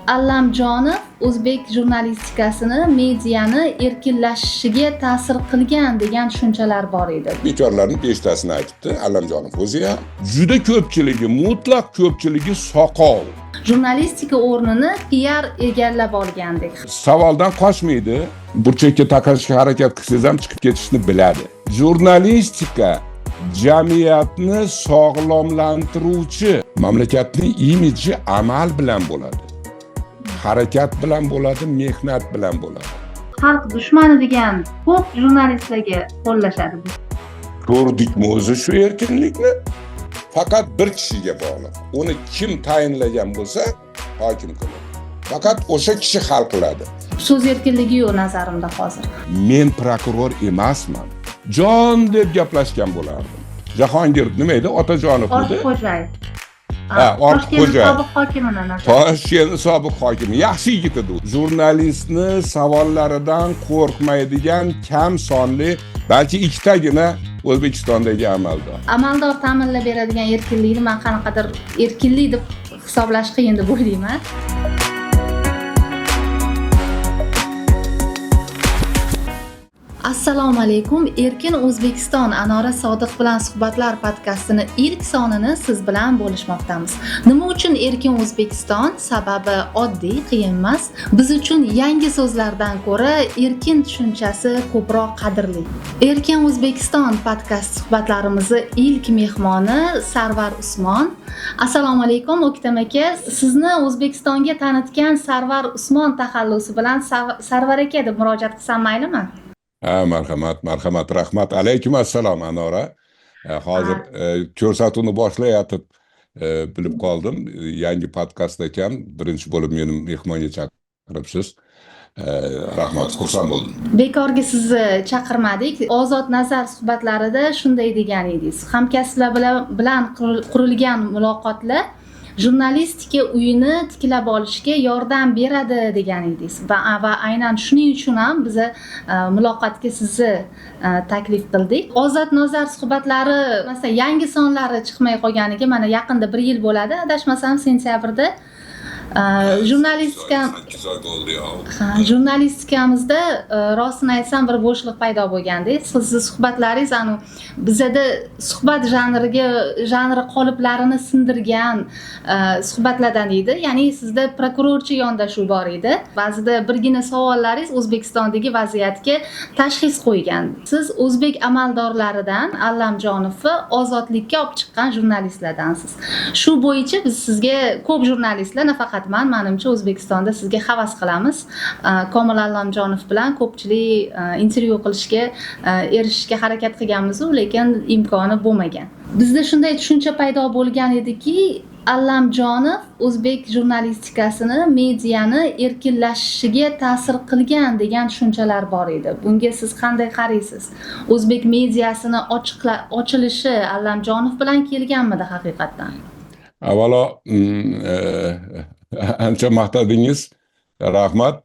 Allamjonov o'zbek jurnalistikasini, mediani erkinlashishiga ta'sir qilgan degan tushunchalar bor edi. Bekorlarning 5tasini aytibdi Allamjonov o'zi ham. Juda ko'pchiligi, mutlaq ko'pchiligi soqov. Jurnalistika o'rnini PR egallab olgandek. Savoldan qochmaydi. Burchakka taqalishga harakat qilsangiz ham chiqib ketishni biladi. Jurnalistika jamiyatni sog'lomlantiruvchi, mamlakatning imidji amal bilan bo'ladi. Harakat bilan bo'ladi, mehnat bilan bo'ladi. Xalq dushmani degan ko'p jurnalistlarga qo'llashadi bu. Ko'rdikmi o'zi shu erkinlikni? Faqat bir kishiga bog'liq. Uni kim tayinlagan bo'lsa, hokim qiladi. Faqat o'sha kishi hal qiladi. So'z erkinligi yo'q nazarimda hozir. Men prokuror emasman. Jon deb gaplashgan bo'lardim. Jahongir nima edi? Otajonovmidi? Ortiqxo'jayev. Ortiqxo'jayev. Sobiq hokimini nazar. Toshkent sobiq hokimi. Yaxshi yigit edi u. Jurnalistni savollaridan qo'rqmaydigan kam sonli, balki ikkitagina O'zbekistondagi amaldor. Amaldor ta'minlab beradigan erkinlikni men qanaqadir erkinlik deb hisoblash qiyin deb o'ylayman. Assalomu alaykum. Erkin O'zbekiston Anora Sodiq bilan suhbatlar podkastini ilk sonini siz bilan bo'lishmoqdamiz. Nima uchun Erkin O'zbekiston? Sababi oddiy, qiyin emas. Biz uchun yangi so'zlardan ko'ra erkin tushunchasi ko'proq qadrli. Erkin O'zbekiston podkast suhbatlarimizni ilk mehmoni Sarvar Usmon. Assalomu alaykum O'ktam aka. Sizni O'zbekistonga tanitgan Sarvar Usmon taxallusi bilan Sarvar aka deb murojaat qilsam maylimi? Marhamat, rahmat. Alaykum assalom Anora. Hozir ko'rsatuvni boshlayotib bilib qoldim. Yangi podkast ekan. Birinchi bo'lib meni mehmonga chaqiribsiz. Rahmat, xursand bo'ldim. Bekorga sizni chaqirmadik. Ozod nazar suhbatlarida shunday degan edingiz. Hamkasblar bilan qurilgan muloqotlar jurnalistika uyini tiklab olishga yordam beradi degan edingiz. Va aynan shuning uchun ham biz muloqotga sizni taklif qildik. Ozod nazar suhbatlari, masalan, yangi sonlari chiqmay qolganiga mana yaqinda 1 yil bo'ladi, adashmasam sentyabrda. Jurnalistikamizda rostini aytsam bir bo'shliq paydo bo'lganda, sizni suhbatlaringiz bizda suhbat janri qoliplarini sindirgan suhbatlardan edi. Ya'ni sizda prokurorcha yondashuv bor edi. Ba'zida birgina savollaringiz O'zbekistondagi vaziyatga tashxis qo'ygan. Siz o'zbek amaldorlaridan Allamjonovni ozodlikka olib chiqqan jurnalistlardansiz. Shu bo'yicha biz sizga ko'p jurnalistlar, nafaqat menimcha O'zbekistonda sizga havas qilamiz. Komil Allamjonov bilan ko'pchilik intervyu qilishga, erishishga harakat qilganmiz, lekin imkoni bo'lmagan. Bizda shunday tushuncha paydo bo'lgan ediki, Allamjonov o'zbek jurnalistikasini, mediani erkinlashishiga ta'sir qilgan degan tushunchalar bor edi. Bunga siz qanday qaraysiz? O'zbek mediasini ochilishi Allamjonov bilan kelganmidi haqiqatan? Avvalo ancha maqtadingiz. Rahmat.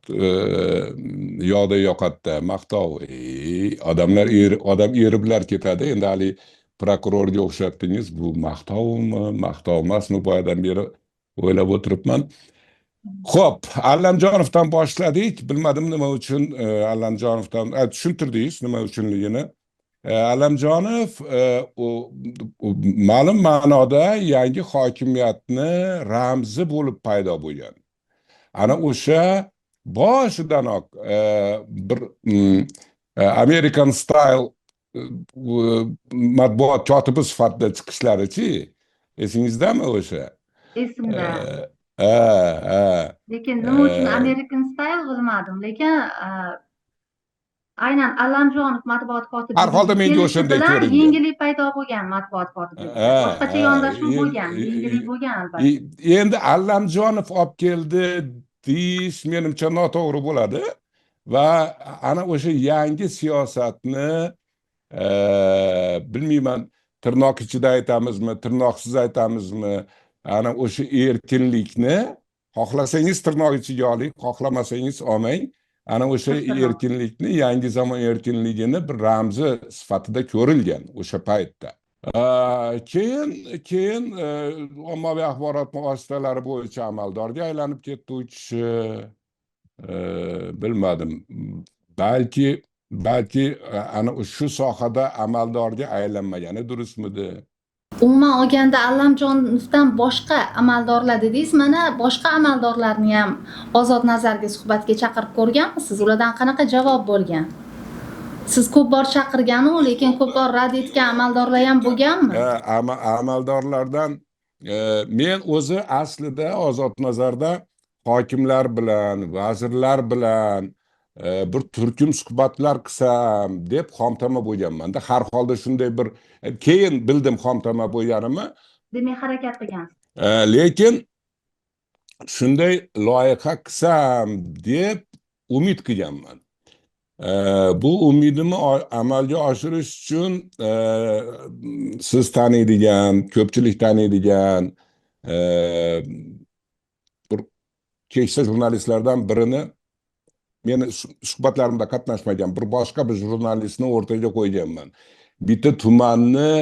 Yo'da yo'qotdi. Maqtov. Odam eriblar ketadi. Endi hali prokurorga o'xshatdingiz. Bu maqtovmi, maqtov emasmi? Boyadan beri o'ylab o'tiribman. Xo'p, Allamjonovdan boshladik. Bilmadim nima uchun Allamjonovdan tushuntirdingiz nima uchunligini. Allamjonov ma'lum ma'noda yangi hokimiyatni ramzi bo'lib paydo bo'lgan. Ana o'sha boshidanoq bir American style matbuot kotibi sifatida chiqishlarichi, esingizdami o'sha? Esimda. Lekin nima uchun American style bilmadim, lekin aynan Allamjonov matbuot kotibi. Har holda menga o'shanday ko'ringan. Yengillik paydo bo'lgan matbuot kotibi. Boshqacha yondashuv bo'lgan, yengillik bo'lgan albatta. Endi Allamjonov olib keldi deyish menimcha noto'g'ri bo'ladi va ana o'sha yangi siyosatni bilmayman, tirnoq ichida aytamizmi, tirnoqsiz aytamizmi, ana o'sha erkinlikni xohlasangiz tirnoq ichiga oling, xohlamasangiz olmang. Ana o'sha erkinlikni, yangi zamon erkinligini bir ramzi sifatida ko'rilgan o'sha paytda. Keyin ommaviy axborot vositalari bo'yicha amaldorga aylanib ketdi u kishi. Bilmadim. Balki ana shu sohada amaldorga aylanmagani durustmidi? Umuman olganda Allamjonovdan boshqa amaldorlar dedingiz, mana boshqa amaldorlarni ham Ozod Nazarga suhbatga chaqirib ko'rganmisiz? Ulardan qanaqa javob bo'lgan? Siz ko'p bor chaqirgan-u, lekin ko'p bor rad etgan amaldorlar ham bo'lganmi? Amaldorlardan men o'zi aslida Ozod Nazarda hokimlar bilan, vazirlar bilan bir turkum suhbatlar qilsam deb xomtama bo'lganman-da. Har holda shunday bir keyin bildim xomtama bo'lganimni. Demak, harakat qilgansiz. Lekin shunday loyiha qilsam deb umid qilganman. Bu umidimni amalga oshirish uchun siz taniydigan, ko'pchilik taniydigan bir keksa jurnalistlardan birini, meni suhbatlarimda qatnashmagan bir boshqa bir jurnalistni o'rtaga qo'yganman. Bitta tumanni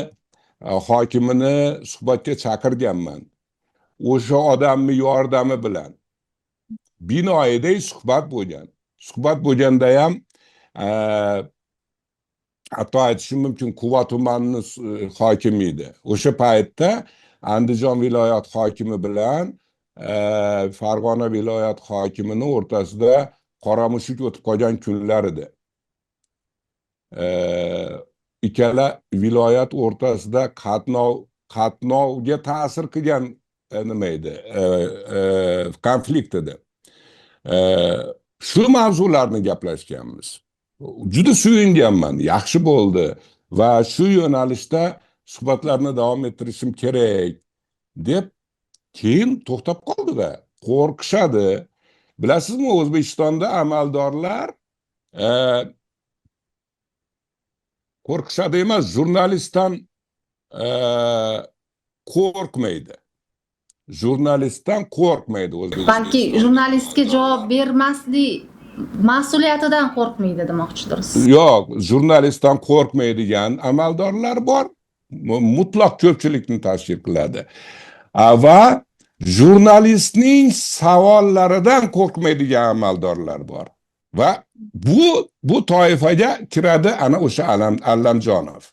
hokimini suhbatga chaqirganman. O'sha odamni yordami bilan binoyiday suhbat bo'lgan. Suhbat bo'lganda ham hatto aytishim mumkin, Quva tumanining hokimi edi. O'sha paytda Andijon viloyat hokimi bilan Farg'ona viloyat hokimining o'rtasida qora mushuk o'tib qolgan kunlar edi. Ikkala viloyat o'rtasida qatnovga ta'sir qilgan nima edi? Konflikt edi. Shu mavzularni gaplashganmiz. Juda suyunganman, yaxshi bo'ldi va shu yo'nalishda suhbatlarni davom ettirishim kerak deb keyin to'xtab qoldi-da. Qo'rqishadi. Bilasizmi, O'zbekistonda amaldorlar qo'rqishadi emas, jurnalistdan qo'rqmaydi. Jurnalistdan qo'rqmaydi O'zbekiston. Balki jurnalistga javob bermaslik mas'uliyatidan qo'rqmaydi demoqchidirsiz. Yo'q, jurnalistdan qo'rqmaydigan amaldorlar bor. Mutlaq ko'pchilikni tashkil qiladi. Va jurnalistning savollaridan qo'rqmaydigan amaldorlar bor. Va bu toifaga kiradi ana o'sha Allamjonov.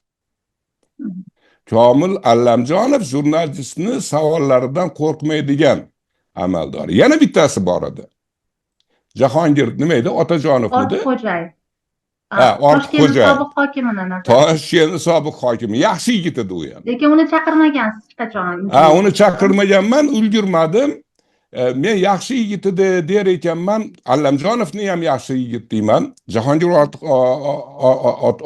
Komil Allamjonov jurnalistni savollaridan qo'rqmaydigan amaldor. Yana bittasi bor edi. Jahongir nima edi? Otajonovmidi? Ortiqxo'jayev. Ortiqxo'jayev. Sobiq hokimini. Toshkent sobiq hokimi. Yaxshi yigit edi u ham. Lekin uni chaqirmagansiz hech qachon. Uni chaqirmaganman, ulgurmadim. Men yaxshi yigit edi der ekanman, Allamjonovni ham yaxshi yigit deyman, Jahongir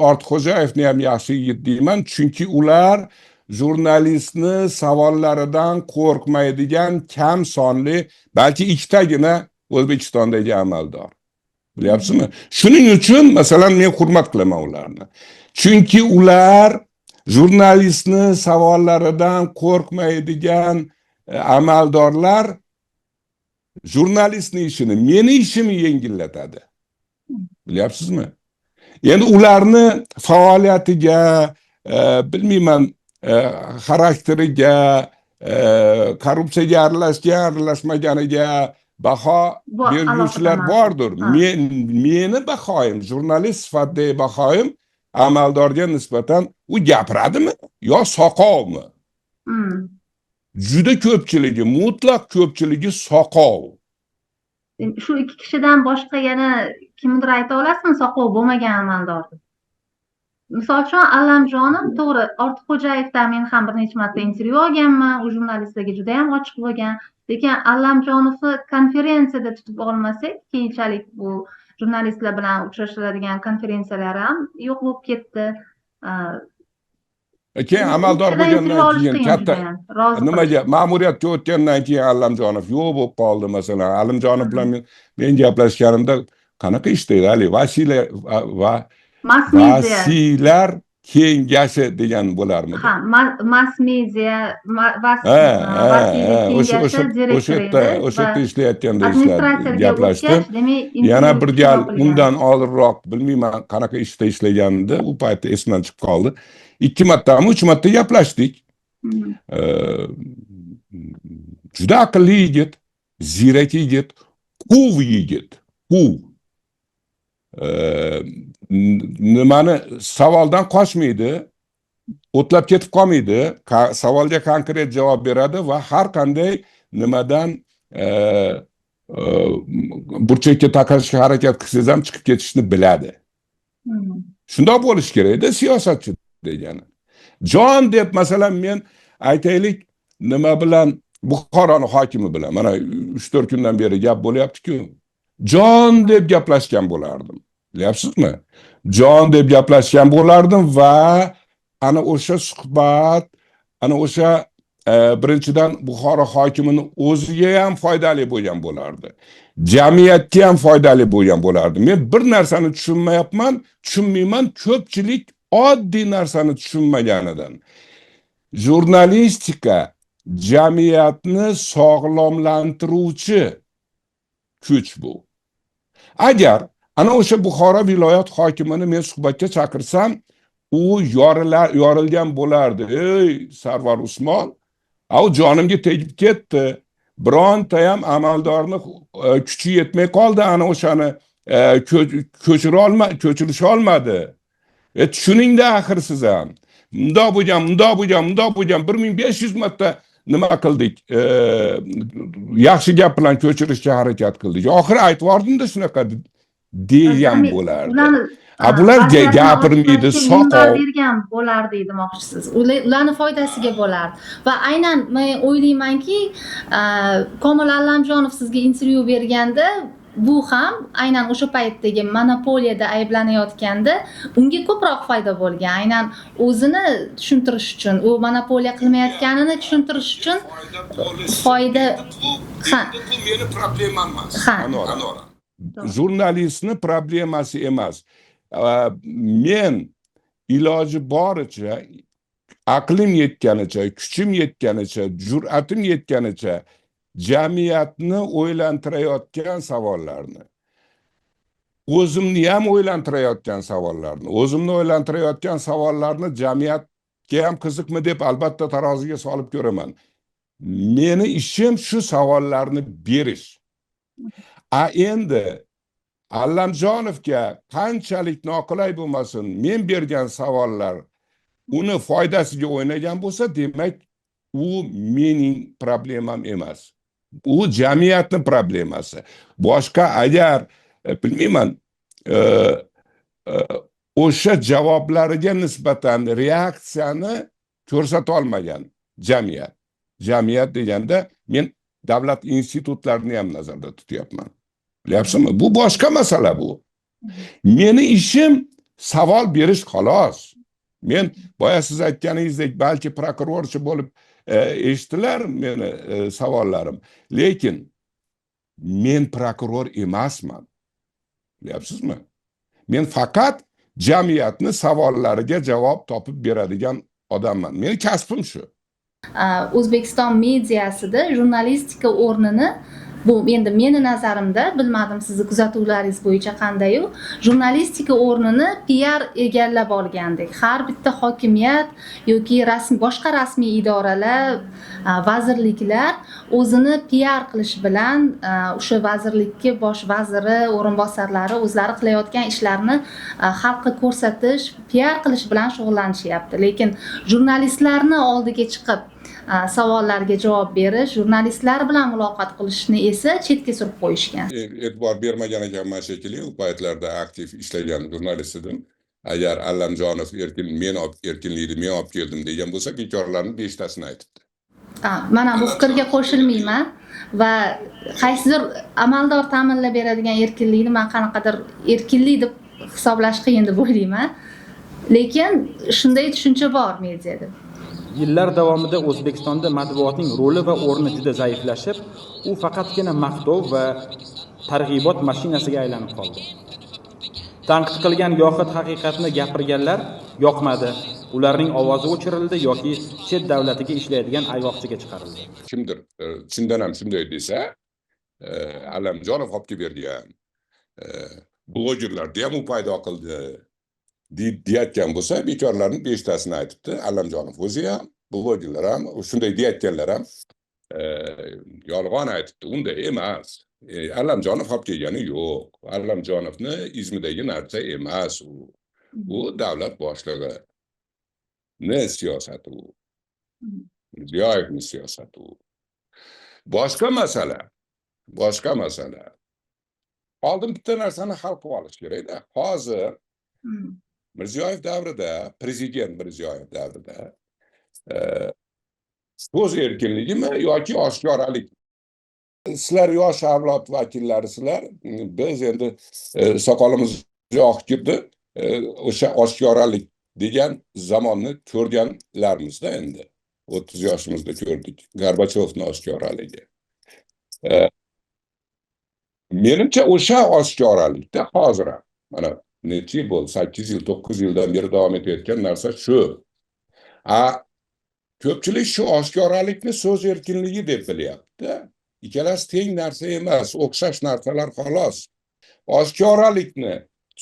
Ortiqxo'jayevni ham yaxshi yigit deyman, chunki ular jurnalistni savollaridan qo'rqmaydigan kam sonli, balki ikkitagina O'zbekistondagi amaldor. Bilyapsizmi? Shuning uchun masalan men hurmat qilaman ularni. Chunki ular jurnalistni savollaridan qo'rqmaydigan amaldorlar jurnalistning ishini, meni ishimni yengillatadi. Bilyapsizmi? Endi ularni faoliyatiga, bilmayman, xarakteriga, korrupsiyaga aralashmaganiga baho beruvchilar bordir. Meni bahoyim, jurnalist sifatidagi bahoyim amaldorga nisbatan u gapiradimi yo soqovmi? Juda ko'pchiligi, mutlaq ko'pchiligi soqov. Shu ikki kishidan boshqa yana kimdir ayta olasizmi soqov bo'lmagan amaldorni? Misol uchun Allamjonov, to'g'ri, Ortiqxo'jayevdan men ham bir necha marta intervyu olganman, u jurnalistlarga juda ham ochiq bo'lgan. Lekin Allamjonovni konferensiyada tutib olmasak, keyinchalik bu jurnalistlar bilan uchrashiladigan konferensiyalar ham yo'q bo'lib ketdi. Keyin amaldor bo'lgandan keyin katta nimaga ma'muriyatga o'tgandan keyin Allamjonov yo'q bo'lib qoldi. Masalan, Allamjonov bilan men gaplashganimda qanaqa ish deydi, vasiylar kengashi degan bo'larmidi. Ha, mass media vasiylik kengashi O'sha direktori edi o'sha va yerda ishlayotganda administratsiyaga gaplashdim. o'tgach, demak, Yana intervyu bir kutib gal olgan. undan oldinroq bilmayman qanaqa ishda ishlaganida, u paytda esimdan chiqib qoldi. 2 martami 3 marta gaplashdik. Juda aqlli yigit, ziyrak yigit, quv yigit, quv. Nimani savoldan qochmaydi, o'tlab ketib qolmaydi, savolga konkret javob beradi va har qanday nimadan burchakka taqalishga harakat qilsangiz ham chiqib ketishni biladi. Shundoq bo'lish kerak-da siyosatchi degani. Jon deb masalan men aytaylik nima bilan Buxoroning hokimi bilan mana 3-4 kundan beri gap bo'lyapti-ku. Jon deb gaplashgan bo'lardim. Bilyapsizmi? Jon deb gaplashgan bo'lardim va ana o'sha suhbat, ana o'sha birinchidan Buxoro hokimining o'ziga ham foydali bo'lgan bo'lardi. Jamiyatga ham foydali bo'lgan bo'lardi. Men bir narsani tushunmayman, ko'pchilik oddiy narsani tushunmaganidan. Jurnalistika jamiyatni sog'lomlantiruvchi kuch bu. Agar ana o'sha Buxoro viloyat hokimini men suhbatga chaqirsam, u yorilgan bo'lardi. Ey Sarvar Usmon, au jonimga tegib ketdi. Bironta ham amaldorni kuchi yetmay qoldi, ana o'shani ko'chirish olmadi. Tushuning-da axir siz ham. Mundoq bo'lgan 1500 marta nima qildik? Yaxshi gap bilan ko'chirishga harakat qildik. Oxiri aytvordim-da shunaqa degan bo'lardi. Bular gapirmaydi, soqov bergan bo'lardi demoqchisiz. Ularning foydasiga bo'lardi. Va aynan men o'ylaymanki, Komil Allamjonov sizga intervyu berganda bu ham aynan o'sha paytdagi monopoliyada ayblanayotganda unga ko'proq foyda bo'lgan. Aynan o'zini tushuntirish uchun, u monopoliya qilmayotganini tushuntirish uchun foyda. Bu meni problemam emas. Anora. Jurnalistning problemasi emas. Men iloji boricha, aqlim yetganicha, kuchim yetganicha, jur'atim yetganicha jamiyatni o'ylantirayotgan savollarni, o'zimni ham o'ylantirayotgan savollarni jamiyatga ham qiziqmi deb albatta taroziga solib ko'raman. Meni ishim shu savollarni berish. Endi Allamjonovga qanchalik noqulay bo'lmasin, men bergan savollar uni foydasiga o'ynagan bo'lsa, demak u mening problemam emas. Bu jamiyatning problemasi. Boshqa agar bilmayman, o'sha javoblariga nisbatan reaksiyani ko'rsata olmagan jamiyat. Jamiyat deganda men davlat institutlarini ham nazarda tutyapman. Bilyapsizmi? Bu boshqa masala bu. Meni ishim savol berish xolos. Men boya siz aytganingizdek balki prokurorchi bo'lib eshitilar meni savollarim. Lekin men prokuror emasman. Bilyapsizmi? Men faqat jamiyatni savollariga javob topib beradigan odamman. Meni kasbim shu. O'zbekiston mediasida jurnalistika o'rnini, bu endi meni nazarimda, bilmadim sizni kuzatuvlaringiz bo'yicha qanday-u, jurnalistika o'rnini PR egallab olgandek. Har bitta hokimiyat yoki boshqa rasmiy idoralar, vazirliklar o'zini PR qilish bilan o'sha vazirlikka bosh vaziri, o'rinbosarlari o'zlari qilayotgan ishlarni xalqqa ko'rsatish, PR qilish bilan shug'ullanishyapti. Lekin jurnalistlarni oldiga chiqib savollarga javob berish, jurnalistlar bilan muloqot qilishni esa chetga surib qo'yishgan. E'tibor bermagan ekanman shekilli, u paytlarda aktiv ishlagan jurnalist edim. Agar Allamjonov men olib keldim degan bo'lsa, bekorlarning 5 tasini aytibdi. Mana bu fikrga qo'shilmayman va qaysidir amaldor ta'minlab beradigan erkinlikni men qanaqadir erkinlik deb hisoblash qiyin deb o'ylayman. Lekin shunday tushuncha bor mediada. Yillar davomida O'zbekistonda matbuotning roli va o'rni juda zaiflashib, u faqatgina maqtov va targ'ibot mashinasiga aylanib qoldi. Tanqid qilgan gohid haqiqatni gapirganlar yoqmadi. Ularning ovozi o'chirildi yoki chet davlatiga ishlaydigan ayg'oqchiga chiqarildi. Kimdir chindan ham shunday desa, Allamjonov olib kelib bergan, blogerlarni ham u paydo qildi deyayotgan bo'lsa, bekorlarning 5tasini aytibdi. Allamjonov o'zi ham, blogerlar ham, shunday deyayotganlar ham yolg'on aytibdi. Unday emas. Allamjonov olib kelgani yo'q. Allamjonovni izmidagi narsa emas u. Bu davlat boshlig'i ne siyosati u. Mirziyoyevning siyosati u. Boshqa masala. Oldin bitta narsani hal qilib olish kerak-da. Hozir Mirziyoyev davrida, prezident Mirziyoyev davrida so'z erkinligimi yoki oshkoralik? Sizlar yosh avlod vakillarisizlar. Biz endi soqolimiz oqib ketdi. O'sha oshkoralik degan zamonni ko'rganlarimizda endi 30 yoshimizda ko'rdik. Gorbachyovning oshkoraligi. Menimcha o'sha oshkoralikda hozir ham mana necha yil bo'ldi, 8 yil, 9 yildan beri davom etayotgan narsa shu. Ko'pchilik shu oshkoralikni so'z erkinligi deb bilyapti. Ikkalasi teng narsa emas, o'xshash narsalar xolos. Oshkoralikni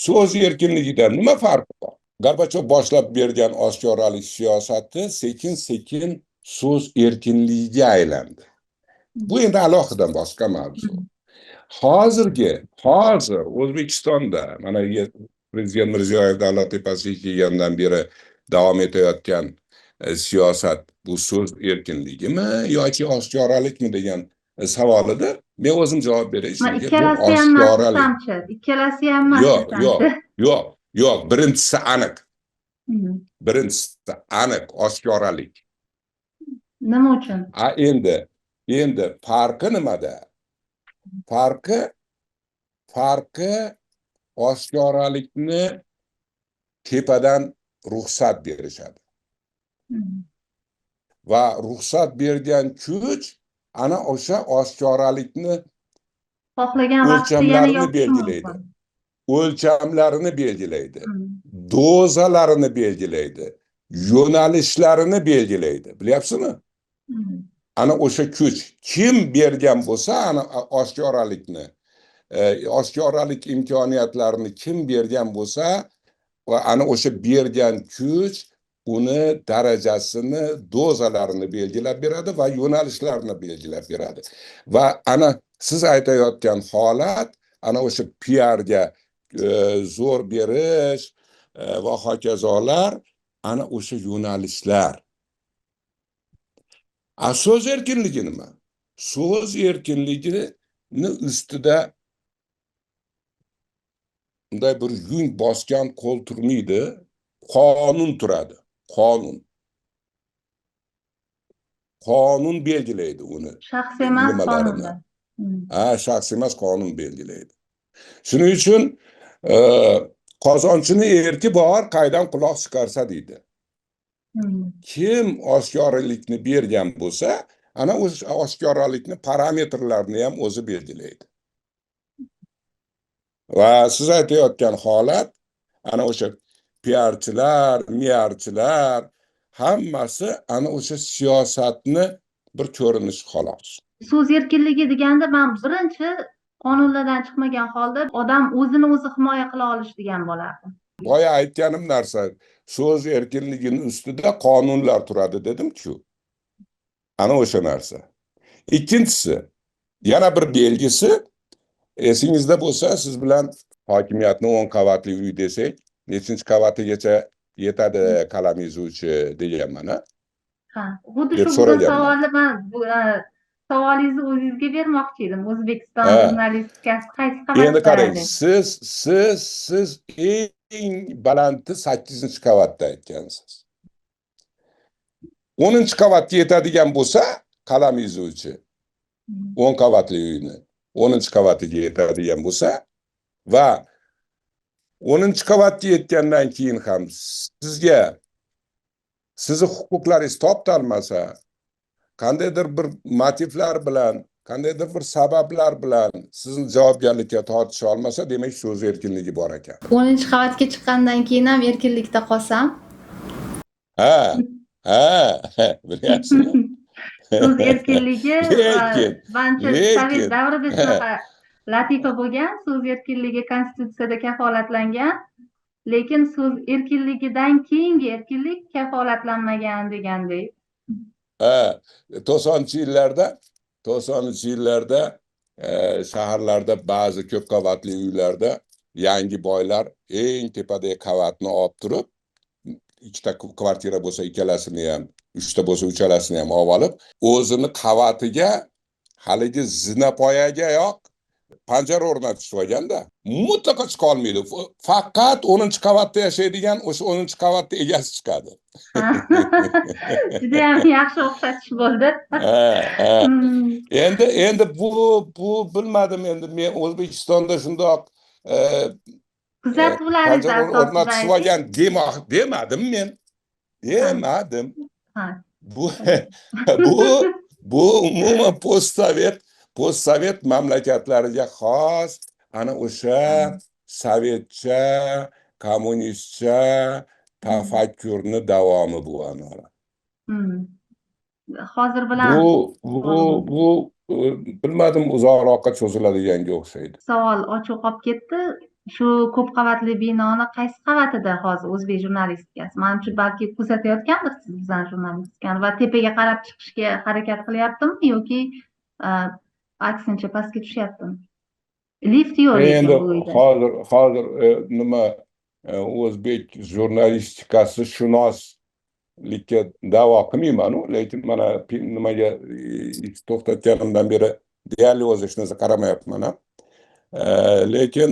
so'z erkinligidan nima farqi bor? Gorbachyov boshlab bergan oshkoralik siyosati sekin-sekin so'z erkinligiga aylandi. Bu endi alohida boshqa mavzu. Hozir O'zbekistonda mana prezident Mirziyoyev davlat tepasiga kelgandan beri davom etayotgan siyosat bu so'z erkinligimi yoki oshkoralikmi degan savolidir. Men o'zim javob beray. Ikkalasi ham emaschi. Ikkalasi ham emas. Yo'q, birinchisi aniq. Birinchisi aniq oshkoralik. Nima uchun? Endi farqi nimada? Farqi oshkoralikni tepadan ruxsat berishadi. Va ruxsat bergan kuch ana o'sha oshkoralikni xohlagan vaqtda yana belgilaydi. O'lchamlarini belgilaydi. Dozalarini belgilaydi. Yo'nalishlarini belgilaydi. Bilyapsizmi? Ana o'sha kuch kim bergan bo'lsa, ana oshkoralikni, oshkoralik imkoniyatlarini kim bergan bo'lsa, va ana o'sha bergan kuch uni darajasini, dozalarini belgilab beradi va yo'nalishlarini belgilab beradi. Va ana siz aytayotgan holat, ana o'sha PRga zo'r berish va hokazolar, ana o'sha yo'nalishlar. So'z erkinligi nima? So'z erkinligini ustida unday bir yung bosgan qo'l turmaydi, qonun turadi. Qonun belgilaydi uni. Shaxsiy emas qonunda. Shaxsiy emas qonun belgilaydi. Shuning uchun qozonchini erki bor, qaydan quloq chiqarsa deydi. Kim oshkoralikni bergan bo'lsa, ana o'sha oshkoralikni parametrlarini ham o'zi belgilaydi. Va siz aytayotgan holat, ana o'sha PRchilar, miarchilar hammasi ana o'sha siyosatni bir ko'rinishi xolos. So'z erkinligi deganda men birinchi qonunlardan chiqmagan holda odam o'zini o'zi himoya qila olish degan bo'lardim. Boya aytganim narsa, so'z erkinligining ustida qonunlar turadi dedim-ku. Ana o'sha narsa. Ikkinchisi, yana bir belgisi, esingizda bo'lsa, siz bilan hokimiyatni 10 qavatli uy desak, nechinchi qavatigacha yetadi qalam yozuvchi deganman. Xuddi shu savolni men savolingizni o'zingizga bermoqchi edim. O'zbekiston jurnalistikasi qaysi qavatda? Endi qarang, siz eng balandi 8-qavatda aytgansiz. 10-qavatga yetadigan bo'lsa, qalam yozuvchi 10 qavatli uyni 10-qavatiga yetadigan bo'lsa va 10-qavatga yetgandan keyin ham sizni huquqlaringiz toptalmasa, qandaydir bir motivlar bilan, qandaydir bir sabablar bilan sizni javobgarlikka tortisha olmasa, demak so'z erkinligi bor ekan. 10-qavatga chiqqandan keyin ham erkinlikda qolsam, Ha, bilyapsizmi? So'z erkinligi va Lekin, manimcha sovet lekin, davrida shunaqa latifa bo'lgan, so'z erkinligi konstitutsiyada kafolatlangan, lekin so'z erkinligidan keyingi erkinlik kafolatlanmagan degandek. ha, 90'lı yillarda shaharlarda ba'zi ko'p qavatli uylarda yangi boylar eng tepadagi qavatni olib turib, ikkita kvartira bo'lsa ikkalasini ham, uchta bo'lsa uchalasini ham olib olib, o'zini qavatiga haligi zinapoyagayoq panjara o'rnatishib olganda, mutlaqo chiqa olmaydi. Faqat 10-qavatda yashaydigan o'sha 10-qavatda egasi chiqadi. Juda ham yaxshi o'xshatish bo'ldi. Endi bu bilmadim, endi men O'zbekistonda shundoq Kuzatuvlaringiz panjara asosida o'rnatishib olgan demadim men. Demadim. Bu umuman postsovet mamlakatlariga xos ana o'sha sovetcha, kommunistcha tafakkurni davomi bu anora. Hozir bilan Bu bilmadim, uzoqroqqa cho'ziladiganga o'xshaydi. savol ochiq qolib ketdi. Shu ko'p qavatli binoni qaysi qavatida hozir o'zbek jurnalistikasi? Menimcha balki kuzatayotgandir siz bizani jurnalistikani va tepaga qarab chiqishga harakat qilyaptimi yoki aksincha pastga tushyaptimi? Lift yo'q lekin Endi bu uyda. hozir nima o'zbek jurnalistikasi shunoslikka da'vo qilmayman, lekin mana nimaga to'xtatganimdan beri deyarli o'zi hech narsa qaramayapman ham. Lekin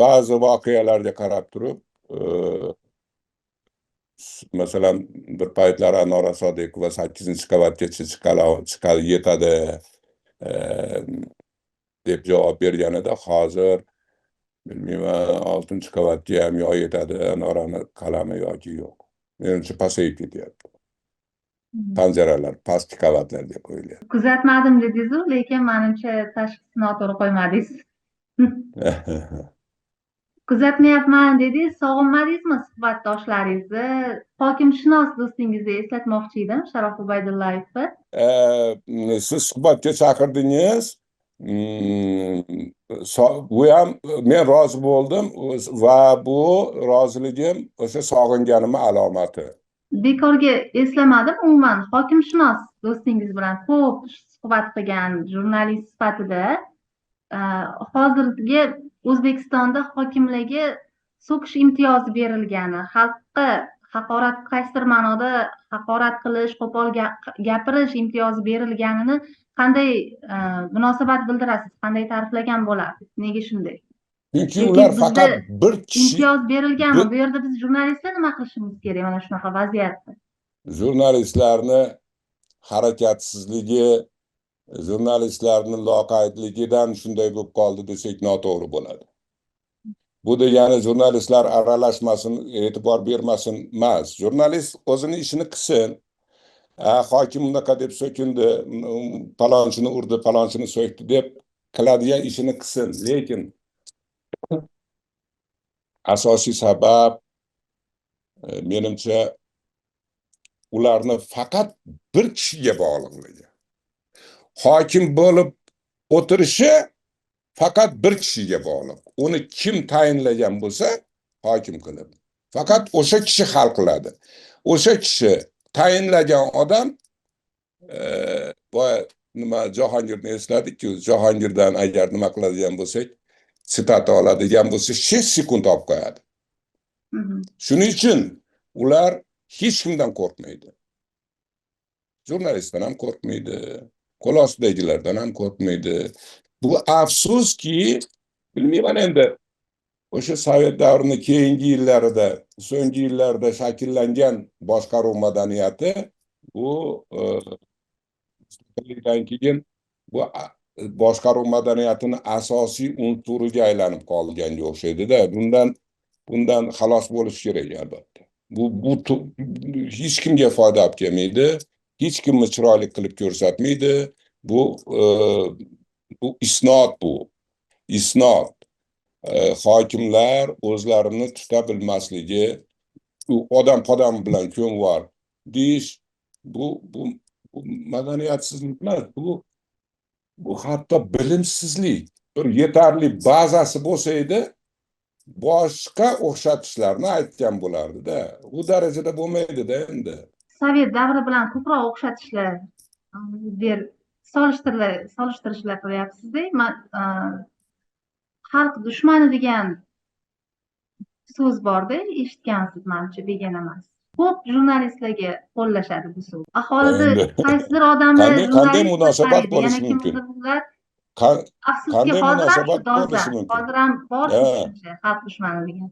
ba'zi voqealarga qarab turib, masalan bir paytlar Anora Sodiqova 8-qavatgacha yetadi deb javob berganida, hozir bilmayman 6-qavatga ham yo yetadi Anorani qalami yoki yo'q. Menimcha pasayib ketyapti. Panjaralar pastki qavatlarga qo'yilyapti. Kuzatmadim dedingiz-ku, lekin menimcha tashxisni noto'g'ri qo'ymadingiz. Kuzatmayapman dedingiz, sog'inmadingizmi suhbatdoshlaringizni? Hokimshunos do'stingizni eslatmoqchi edim, Sharof Ubaydullayevni. Siz suhbatga chaqirdingiz. Bu ham men rozi bo'ldim va bu roziligim o'sha sog'inganimning alomati. Bekorga eslamadim, umuman hokimshunos do'stingiz bilan ko'p suhbat qilgan jurnalist sifatida hozirgi O'zbekistonda hokimlarga so'kish imtiyozi berilgani, xalqqa haqorat, qaysidir ma'noda haqorat qilish, qo'pol gapirish imtiyozi berilganini qanday munosabat bildirasiz? Qanday ta'riflagan bo'larsiz? Nega shunday? Chunki ular faqat bir kishi imtiyoz berilganmi? Bu yerda biz jurnalistlar nima qilishimiz kerak mana shunaqa vaziyatda? Jurnalistlarni harakatsizligi, jurnalistlarni loqaydligidan shunday bo'lib qoldi desak noto'g'ri bo'ladi. Bu degani jurnalistlar aralashmasin, e'tibor bermasin emas. Jurnalist o'zini ishini qilsin. Hokim unaqa deb so'kindi, palonchini urdi, palonchini so'kdi deb qiladigan ishini qilsin. Lekin asosiy sabab menimcha ularni faqat bir kishiga bog'liqligi. Hokim bo'lib o'tirishi faqat bir kishiga bog'liq. Uni kim tayinlagan bo'lsa, hokim qiladi. Faqat o'sha kishi hal qiladi. O'sha kishi tayinlagan odam nima Jahongirni esladik-ku, Jahongirdan agar nima qiladigan bo'lsak, sitat oladigan bo'lsa, 6 sekund olib qo'yadi. Shuning uchun ular hech kimdan qo'rqmaydi. Jurnalistdan ham qo'rqmaydi, qo'l ostidagilardan ham qo'rqmaydi. Bu afsuski, bilmayman endi o'sha Sovet davrini keyingi yillarida, so'nggi yillarda shakllangan boshqaruv madaniyati bu keyin bu boshqaruv madaniyatining asosiy unsuriga aylanib qolganga o'xshaydi-da. Bundan xalos bo'lish kerak albatta. Bu hech kimga foyda olib kelmaydi, hech kimni chiroyli qilib ko'rsatmaydi. Bu isnot bu. Isnot. Hokimlar o'zlarini tuta bilmasligi, odam bilan ko'ng bor deyish, bu madaniyatsizlik emas, bu hatto bilimsizlik. Bir yetarli bazasi bo'lsa edi, boshqa o'xshatishlarni aytgan bo'lardi-da. Bu darajada bo'lmaydi-da endi. Sovet davri bilan ko'proq o'xshatishlar der solishtirishlar qilyapsiz-da. Xalq dushmani degan so'z bor-da, eshitgansiz, menimcha begona emas. Ko'p jurnalistlarga qo'llashadi bu so'z. Aholida Endi qaysidir odamlar qanday jurnalist munosabat qaraydi, bo'lishi yana mumkin? kimdir afsuski Qanday hozir ham shu munosabat bo'lishi mumkin? hozir ham bor shu Ha. tushuncha, xalq dushmani degan.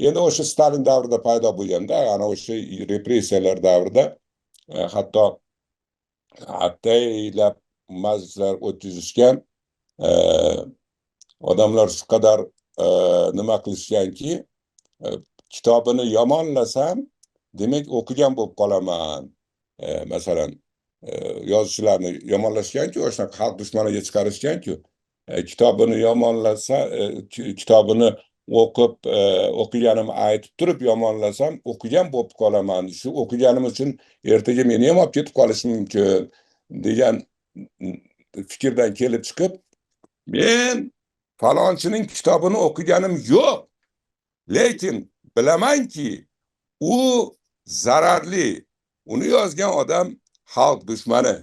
Endi o'sha Stalin davrida paydo bo'lganda, ana o'sha repressiyalar davrida hatto ataylab majlislar o'tkazishgan, odamlar shu qadar nima qilishganki, kitobini yomonlasam, demak o'qigan bo'lib qolaman. Masalan, yozuvchilarni yomonlashganku, o'sha xalq dushmaniga chiqarishganku, kitobini yomonlasa, kitobini o'qiganimni aytib turib yomonlasam, o'qigan bo'lib qolaman. Shu o'qiganim uchun ertaga meni ham olib ketib qolishi mumkin degan fikrdan kelib chiqib, men falonchining kitobini o'qiganim yo'q. Lekin bilamanki, u zararli. Uni yozgan odam xalq dushmani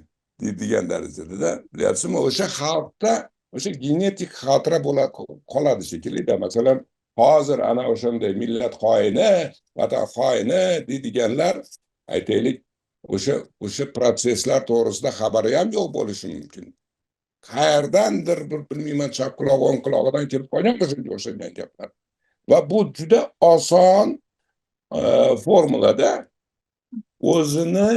degan darajada, bilyapsizmi? O'sha xalqda o'sha genetik xotira bo'la qoladi shekilli-da. Masalan, hozir ana o'shanday millat xoini, vatan xoini deydiganlar, aytaylik, o'sha proseslar to'g'risida xabari ham yo'q bo'lishi mumkin. Qayerdandir bilmayman, chap quloq, o'ng qulog'idan kelib qolgan o'xshagan gaplar. Va bu juda oson formulada o'zini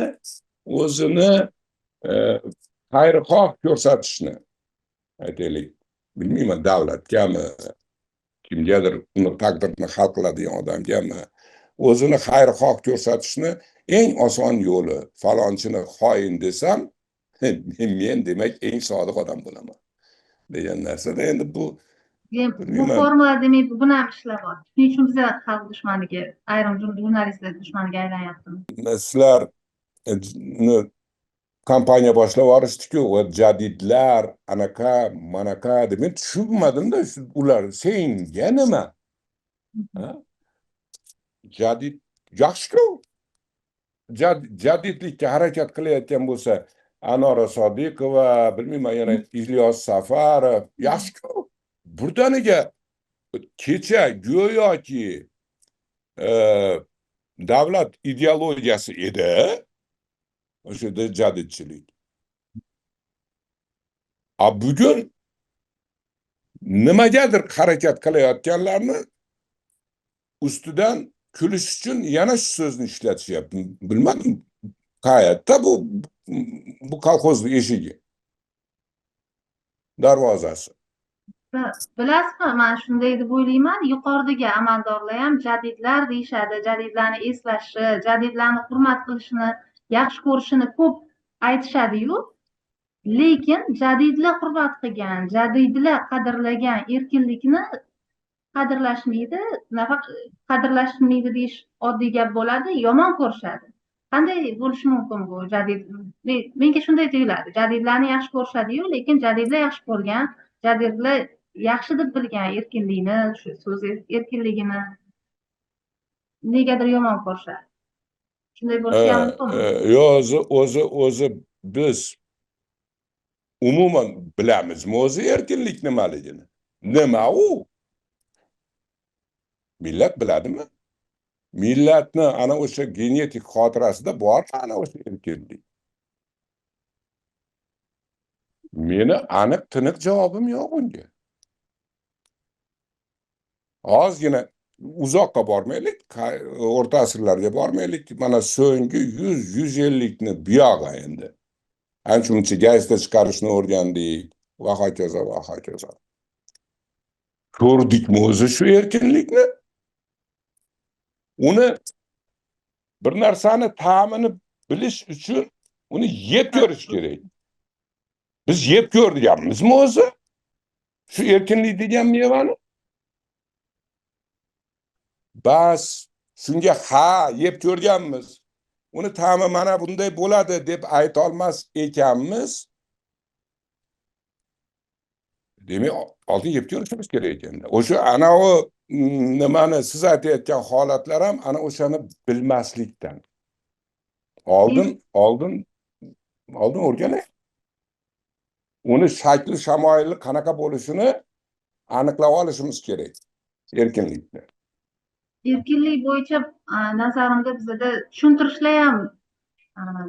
xayrixoh ko'rsatishni, aytaylik, bilmayman, davlatgami, kimgadir uni taqdirini hal qiladigan odamgami, o'zini xayrixoh ko'rsatishni eng oson yo'li, falonchini xoin desam, men demak eng sodiq odam bo'laman degan narsada. Endi bu formula demak buni ham ishlayapti. Shuning uchun biz xalq dushmaniga, ayrim jurnalistlar dushmaniga aylanyaptimi? Sizlar kampaniya boshlab yuborishdi-ku, jadidlar, anaqa, manaqa deb. Men tushunmadim-da, ular senga nima? Jadid yaxshi-ku. Jadidlikka harakat qilayotgan bo'lsa, Anora Sodiqova, bilmayman, yana Ilyos Safarov, yaxshi-ku. Birdaniga kecha go'yoki davlat ideologiyasi edi, o'shada jadidchilik. Bugun nimagadir harakat qilayotganlarni ustidan kulish uchun yana shu so'zni ishlatishyapti. Bilmadim, qayerda bu kolxozning eshigi, darvozasi. Bilasizmi, men shunday deb o'ylayman, yuqoridagi amaldorlar ham jadidlar deyishadi, jadidlarni eslashi, jadidlarni hurmat qilishini, yaxshi ko'rishini ko'p aytishadi-yu, lekin jadidlar hurmat qilgan, jadidlar qadrlagan erkinlikni qadrlashmaydi, qadrlashmaydi deyish oddiy gap bo'ladi, yomon ko'rishadi. Qanday bo'lishi mumkin bu jadid? Menga shunday tuyuladi. Jadidlarni yaxshi ko'rishadi-yu, lekin jadidlar yaxshi ko'rgan, jadidlar yaxshi deb bilgan erkinlikni, shu so'z erkinligini negadir yomon ko'rishadi. Shunday bo'lishi ham mumkinmi? O'zi biz umuman bilamizmi o'zi erkinlik nimaligini? Nima u? Millat biladimi? Millatni ana o'sha genetik xotirasida bor ana o'sha erkinlik. Meni aniq tiniq javobim yo'q bunga. Ozgina uzoqqa bormaylik, o'rta asrlarga bormaylik, mana so'nggi 100-150likni buyog'i endi. Ancha-muncha gazeta chiqarishni o'rgandik, va hokazo, va hokazo. Ko'rdikmi o'zi shu erkinlikni? Uni bir narsani ta'mini bilish uchun uni yeb ko'rish kerak. Biz yeb ko'rganmizmi o'zi? Shu erkinlik degan mevani? bas shunga ha yeb ko'rganmiz. Uni ta'mi mana bunday bo'ladi deb ayta olmas ekanmiz. Demak, oldin yeb ko'rishimiz kerak ekanda. O'sha ana o nimani siz aytayotgan holatlar ham ana o'shani bilmaslikdan. Oldin o'rganay. Uni shakli shamoyili qanaqa bo'lishini aniqlab olishimiz kerak. Erkinlikni. Erkinlik bo'yicha nazarimda bizada tushuntirishlar ham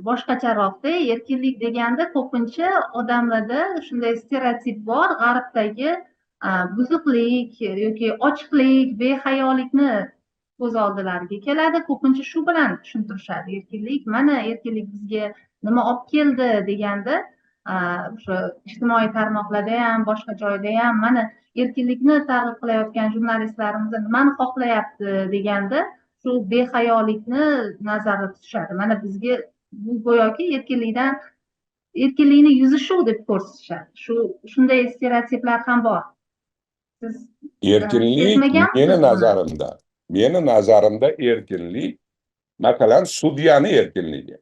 boshqacharoqda. Erkinlik deganda ko'pincha odamlarda shunday stereotip bor, g'arbdagi buzuqlik yoki ochiqlik, behayolikni ko'z oldilariga keladi. Ko'pincha shu bilan tushuntirishadi. Erkinlik, mana erkinlik bizga nima olib keldi deganda, o'sha ijtimoiy tarmoqlarda ham, boshqa joyda ham mana erkinlikni targ'ib qilayotgan jurnalistlarimiz nimani xohlayapti deganda, shu behayolikni nazarda tutishadi. Mana bizga bu go'yoki erkinlikni yuzi shu deb ko'rsatishadi. Shunday stereotiplar ham bor. Siz Erkinlik meni nazarimda erkinlik masalan sudyani erkinligi.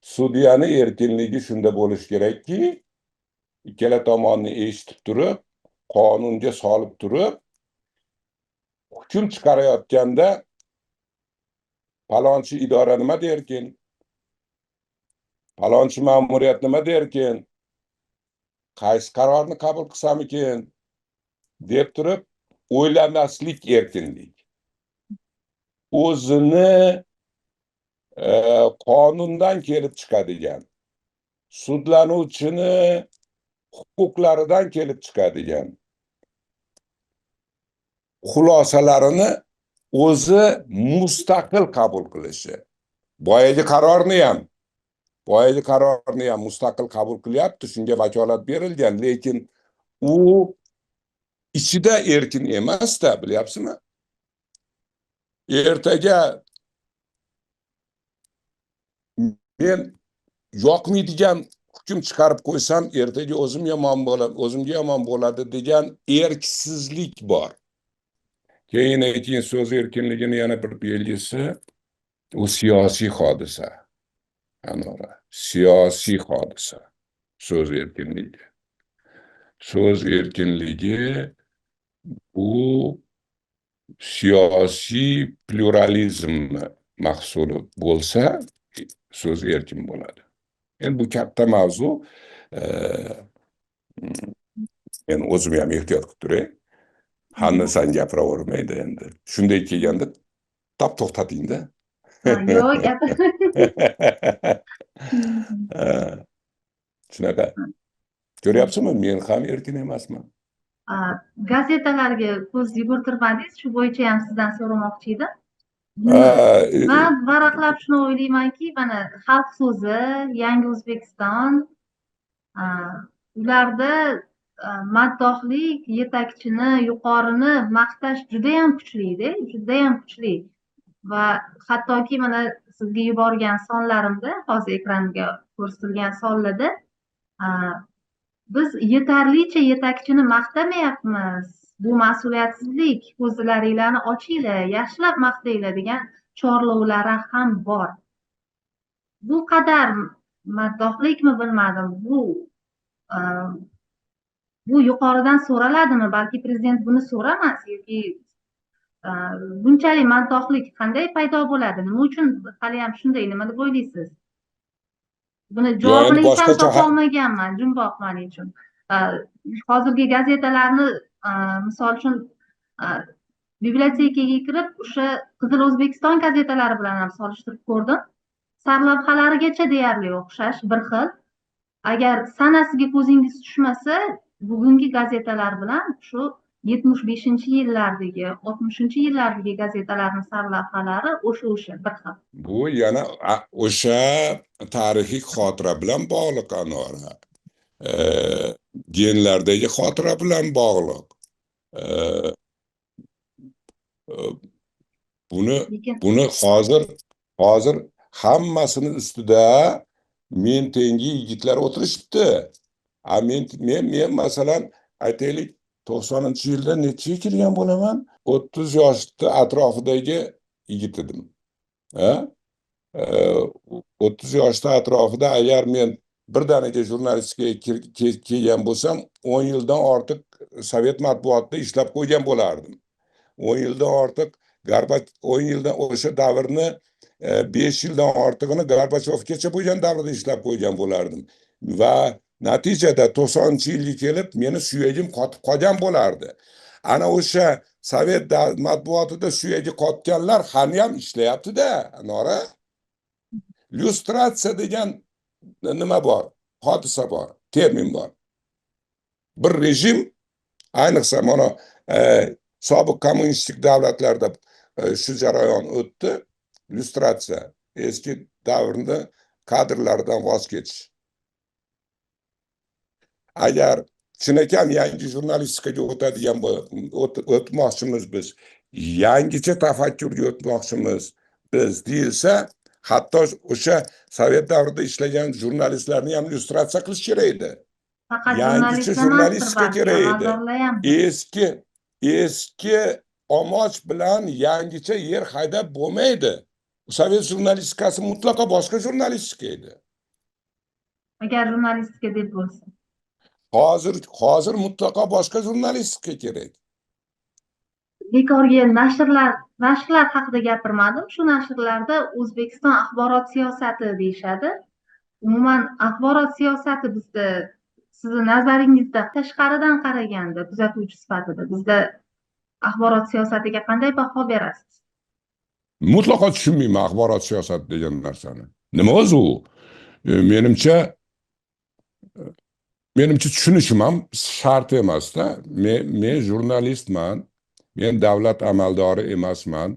Sudyani erkinligi shunda bo'lishi kerakki, ikkala tomonni eshitib turib, qonunga solib turib, hukm chiqarayotganda palonchi idora nima derkin, palonchi ma'muriyat nima derkin, qaysi qarorni qabul qilsamikin deb turib o'ylamaslik erkinlik. O'zini qonundan kelib chiqadigan, sudlanuvchini huquqlaridan kelib chiqadigan xulosalarini o'zi mustaqil qabul qilishi. Boyagi qarorni ham mustaqil qabul qilyapti, shunga vakolat berilgan, lekin u ichida erkin emas-da, bilyapsizmi? Ertaga men yoqmaydigan hukm chiqarib qo'ysam, ertaga o'zimga yomon bo'ladi degan erksizlik bor. Keyin so'z erkinligini yana bir belgisi u siyosiy hodisa. Siyosiy hodisa. So'z erkinligi. So'z erkinligi bu siyosiy pluralizmni mahsuli bo'lsa, so'z erkin bo'ladi. Endi bu katta mavzu. Men o'zim ham ehtiyot qilib turay. Hammasini gapiravermaydi endi. Shunday kelganda tap to'xtatingda. Yo'q, gapir. Shunaqa. Ko'ryapsizmi, men ham erkin emasman. Gazetalarga ko'z yugurtirmadingiz, shu bo'yicha ham sizdan so'ramoqchi edim. Men varaqlab shuni o'ylaymanki, mana Xalq so'zi, Yangi O'zbekiston, ularda maddohlik, yetakchini, yuqorini maqtash juda ham kuchli. Va hattoki mana sizga yuborgan sonlarimda, hozir ekranga ko'rsatilgan sonlarda biz yetarlicha yetakchini maqtamayapmiz. Bu mas'uliyatsizlik, ko'zlaringlarni ochinglar, yaxshilab maqtanglar degan chorlovlari ham bor. Bu qadar maddohlikmi bilmadim. Bu yuqoridan so'raladimi? Balki prezident buni so'ramas yoki bunchalik maddohlik qanday paydo bo'ladi? Nima uchun hali ham shunday, nima deb o'ylaysiz? Buni javobini hech ham topolmaganman, jumboq men uchun. Hozirgi gazetalarni misol uchun bibliotekaga kirib, o'sha Qizil O'zbekiston gazetalari bilan ham solishtirib ko'rdim. Sarlavhalarigacha deyarli o'xshash, bir xil. Agar sanasiga ko'zingiz tushmasa, bugungi gazetalar bilan shu 75-yillardagi, 60-yillardagi gazetalarning sarlavhalari o'sha bir xil. Bu yana o'sha tarixiy xotira bilan bog'liq, Anora. Genlardagi xotira bilan bog'liq. Buni hozir hammasini ustida men tengi yigitlar o'tirishibdi. Men masalan aytaylik, 90-yilda nechiga kirgan bo'laman? 30 yoshni atrofidagi yigit edim. Ha? 30 yoshni atrofida agar men birdaniga jurnalistikaga kelgan bo'lsam, 10 yildan ortiq Sovet matbuotida ishlab qo'ygan bo'lardim. 10 yildan ortiq 10 yildan o'sha davrni 5 yildan ortig'ini Gorbachevgacha bo'lgan davrda ishlab qo'ygan bo'lardim. Va natijada 90-yilga kelib meni suyagim qotib qolgan bo'lardi. Ana o'sha Sovet matbuotida suyagi qotganlar hali ham ishlayapti-da, Nora. Lyustratsiya degan nima bor? Hodisa bor, termin bor. Bir rejim, ayniqsa mana sobiq kommunistik davlatlarda shu jarayon o'tdi. Lyustratsiya, eski davrda kadrlardan voz kechish. Agar chinakam yangi jurnalistikaga o'tmoqchimiz biz, yangicha tafakkurga o'tmoqchimiz biz deyilsa, hatto o'sha Sovet davrida ishlagan jurnalistlarni ham lyustratsiya qilish kerak edi. Faqat Yangicha jurnalistika kerak edi. Eski omoch bilan yangicha yer haydab bo'lmaydi. Sovet jurnalistikasi mutlaqo boshqa jurnalistika edi. Agar jurnalistika deb bo'lsa. Hozir mutlaqo boshqa jurnalistika kerak. Bekorga nashrlar haqida gapirmadim. Shu nashrlarda O'zbekiston axborot siyosati deyishadi. Umuman axborot siyosati bizda, sizni nazaringizda tashqaridan qaraganda, kuzatuvchi sifatida bizda axborot siyosatiga qanday baho berasiz? Mutlaqo tushunmayman axborot siyosati degan narsani. Nima o'zi u? Menimcha tushunishim ham shart emasda. Men jurnalistman. Men davlat amaldori emasman.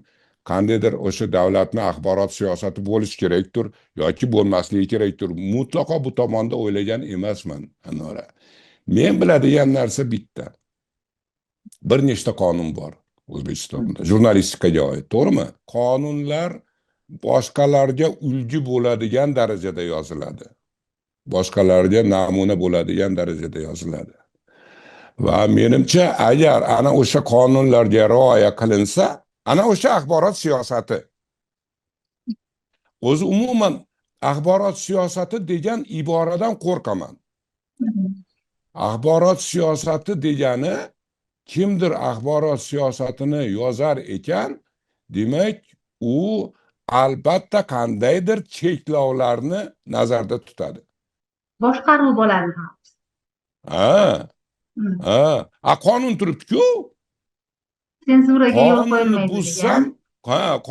Qandaydir o'sha davlatning axborot siyosati bo'lish kerakdir yoki bo'lmasligi kerakdir. Mutlaqo bu tomonda o'ylagan emasman, Anora. Men biladigan narsa bitta. Bir nechta qonun bor O'zbekistonda jurnalistikaga oid, to'g'rimi? Qonunlar boshqalarga ulgu bo'ladigan darajada yoziladi. Boshqalarga namuna bo'ladigan darajada yoziladi. Va menimcha agar ana o'sha qonunlarga rioya qilinsa, ana o'sha axborot siyosati. O'zi umuman axborot siyosati degan iboradan qo'rqaman. Axborot siyosati degani kimdir axborot siyosatini yozar ekan, demak u albatta qandaydir cheklovlarni nazarda tutadi. Boshqaruv bo'ladi. Qonun turibdi-ku. Senzuraga yo'l qo'yilmaydi degan.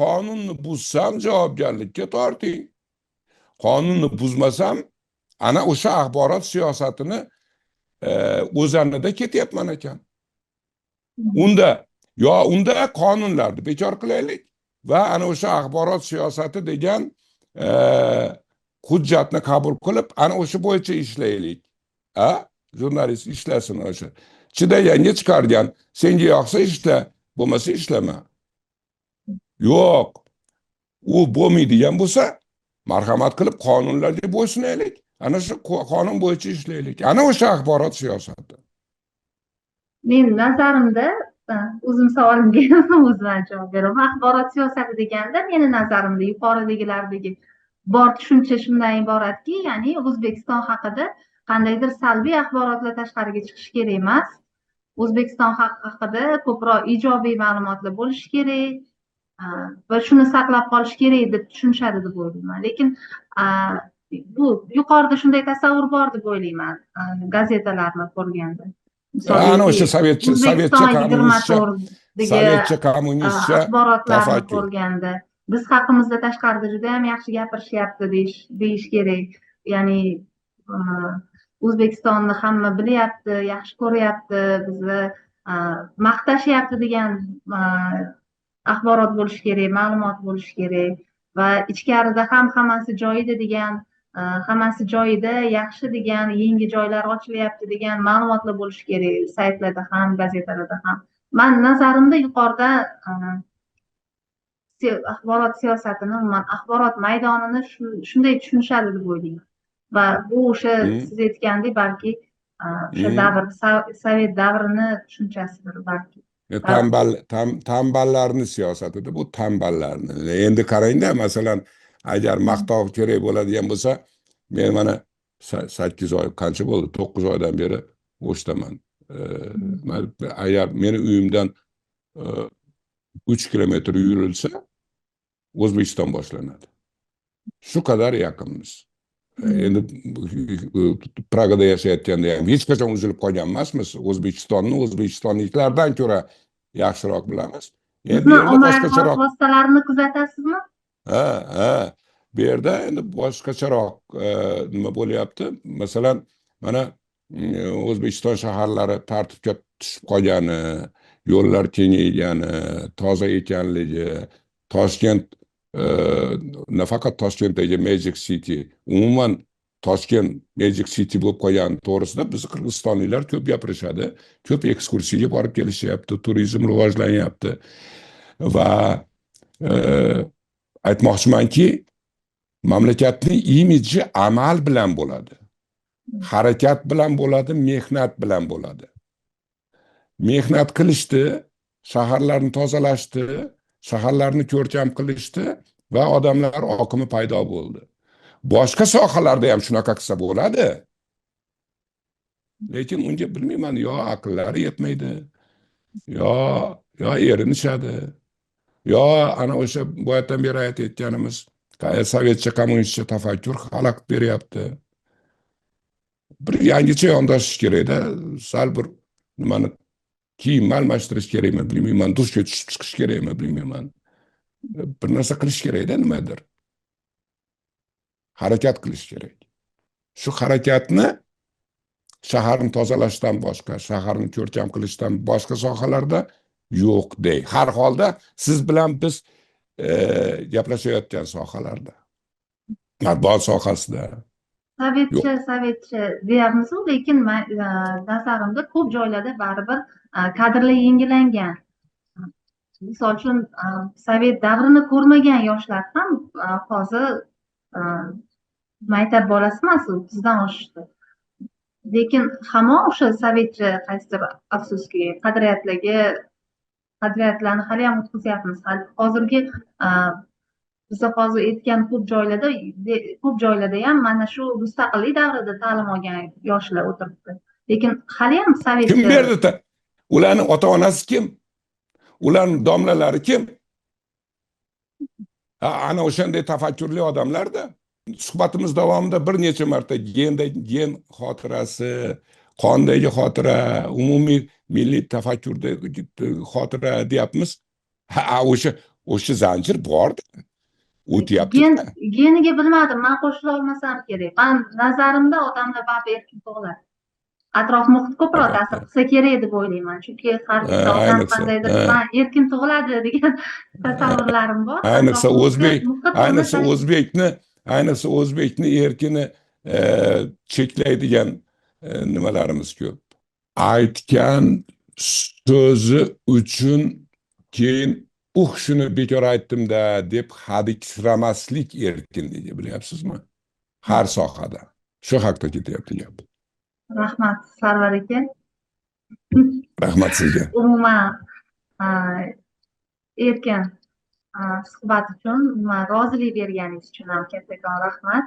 Qonunni buzsam javobgarlikka torting. Qonunni buzmasam ana o'sha axborot siyosatini o'zanida ketyapman ekan. Unda qonunlarni bekor qilaylik va ana o'sha axborot siyosati degan hujjatni qabul qilib, ana o'sha bo'yicha ishlaylik. Jurnalist ishlasin o'sha. Chidaganga chiqargan, senga yoqsa ishla, bo'lmasa ishlama. Yo'q. U bo'lmaydigan bo'lsa, marhamat qilib qonunlarga bo'ysunaylik. Ana shu qonun bo'yicha ishlaylik. Ana o'sha axborot siyosati. Men nazarimda, o'zim savolimga o'zim javob beraman. Axborot siyosati deganda meni nazarimda yuqoridagilardagi bor tushuncha shundan iboratki, ya'ni O'zbekiston haqida qandaydir salbiy axborotlar tashqariga chiqishi kerak emas. O'zbekiston haqida ko'proq ijobiy ma'lumotlar bo'lishi kerak va shuni saqlab qolish kerak deb tushunishadi deb o'ylayman. Lekin bu yuqorida shunday tasavvur bor deb o'ylayman gazetalarni ko'rganda. Ana o'sha sovetcha kommunistcha axborotlarni ko'rganda biz haqimizda tashqarida juda ham yaxshi gapirishyapti deyish kerak. Ya'ni O'zbekistonni hamma bilyapti, yaxshi ko'ryapti, bizni maqtashyapti degan axborot bo'lishi kerak, ma'lumot bo'lishi kerak va ichkarida ham hammasi joyida degan, hammasi joyida, yaxshi degan, yangi joylar ochilyapti degan ma'lumotlar bo'lishi kerak, saytlarda ham, gazetalarda ham. Men nazarimda yuqorida axborot siyosatini, umuman axborot maydonini shunday tushunishadi deb o'ylayman. Va bu o'sha siz aytgandek balki o'sha davr sovet davrini tushunchasidir balki. Tanballarni siyosatida bu tanballarni. Endi qarangda, masalan, agar maqtov kerak bo'ladigan bo'lsa, men mana 8 oy, qancha bo'ldi? 9 oydan beri o'shdaman. Agar meni uyimdan 3 kilometr yurilsa, O'zbekiston boshlanadi. Shu qadar yaqinmiz. Endi Pragada yashayotganda ham hech qachon uzilib qolgan emasmiz. O'zbekistonni o'zbekistonliklardan ko'ra yaxshiroq bilamiz. Bizni ommaviy axborot vositalarini kuzatasizmi? Ha. Bu yerda endi boshqacharoq nima bo'lyapti? Masalan, mana O'zbekiston shaharlari tartibga tushib qolgani, yo'llar kengaygani, toza ekanligi, Toshkent nafaqat Toshkentdagi Magic City, umuman Toshkent Magic City bo'lib qolgani to'g'risida biz qirg'izistonliklar ko'p gapirishadi. Ko'p ekskursiyaga borib kelishyapti, turizm rivojlanyapti. Va aytmoqchimanki, mamlakatning imidji amal bilan bo'ladi. Harakat bilan bo'ladi, mehnat bilan bo'ladi. Mehnat qilishdi, shaharlarni tozalashdi, shaharlarni ko'rkam qilishdi va odamlar oqimi paydo bo'ldi. Boshqa sohalarda ham shunaqa qilsa bo'ladi. Lekin unga bilmayman, yo aqllari yetmaydi, yo erinishadi, yo ana o'sha boyatdan beri aytayotganimiz sovetcha kommunistcha tafakkur xalaqit beryapti. Bir yangicha yondashish kerakda, sal bir nimani kiyim almashtirish kerakmi, bilmayman, dushga tushib chiqish kerakmi, bilmayman. Bir narsa qilish kerakda, nimadir. Harakat qilish kerak. Shu harakatni shaharni tozalashdan boshqa, shaharni ko'rkam qilishdan boshqa sohalarda yo'q dey. Har holda siz bilan biz gaplashayotgan sohalarda, matbuot sohasida. Sovetcha deyapmiz, lekin nazarimda ko'p joylarda baribir kadrlar yangilangan. Misol uchun sovet davrini ko'rmagan yoshlar ham hozir maktab bolasi emas, bizdan oshishdi. Lekin hamon o'sha sovetcha qaysidir, afsuski, qadriyatlarni hali ham o'tkazyapmiz. Hozirgi biza hozir aytgan ko'p joylarda ham mana shu mustaqillik davrida ta'lim olgan yoshlar o'tiribdi. Lekin hali ham sovetcha. Kim berdi? Ularning ota-onasi kim? Ularning domlalari kim? Ana o'shanday tafakkurli odamlarda. Suhbatimiz davomida bir necha marta gen xotirasi, qondagi xotira, umumiy milliy tafakkurdagi xotira deyapmiz. O'sha zanjir bordi. O'tyapti. Geniga bilmadim, men qo'shila olmasam kerak. Men nazarimda odamlar baribir erkin tug'iladi. Atrof muhit ko'proq ta'sir qilsa kerak deb o'ylayman. Chunki har bir odam qandaydir erkin tug'iladi degan tasavvurlarim bor. Ayniqsa o'zbekni erkini cheklaydigan nimalarimiz ko'p. Aytgan so'zi uchun keyin shuni bekor aytdim-da deb hadiksiramaslik erkinligi, bilyapsizmi? Har sohada. Shu haqda ketyapti gap. Rahmat Sarvar aka. Rahmat sizga. Umuman erkin suhbat uchun, rozilik berganingiz uchun ham kattakon rahmat.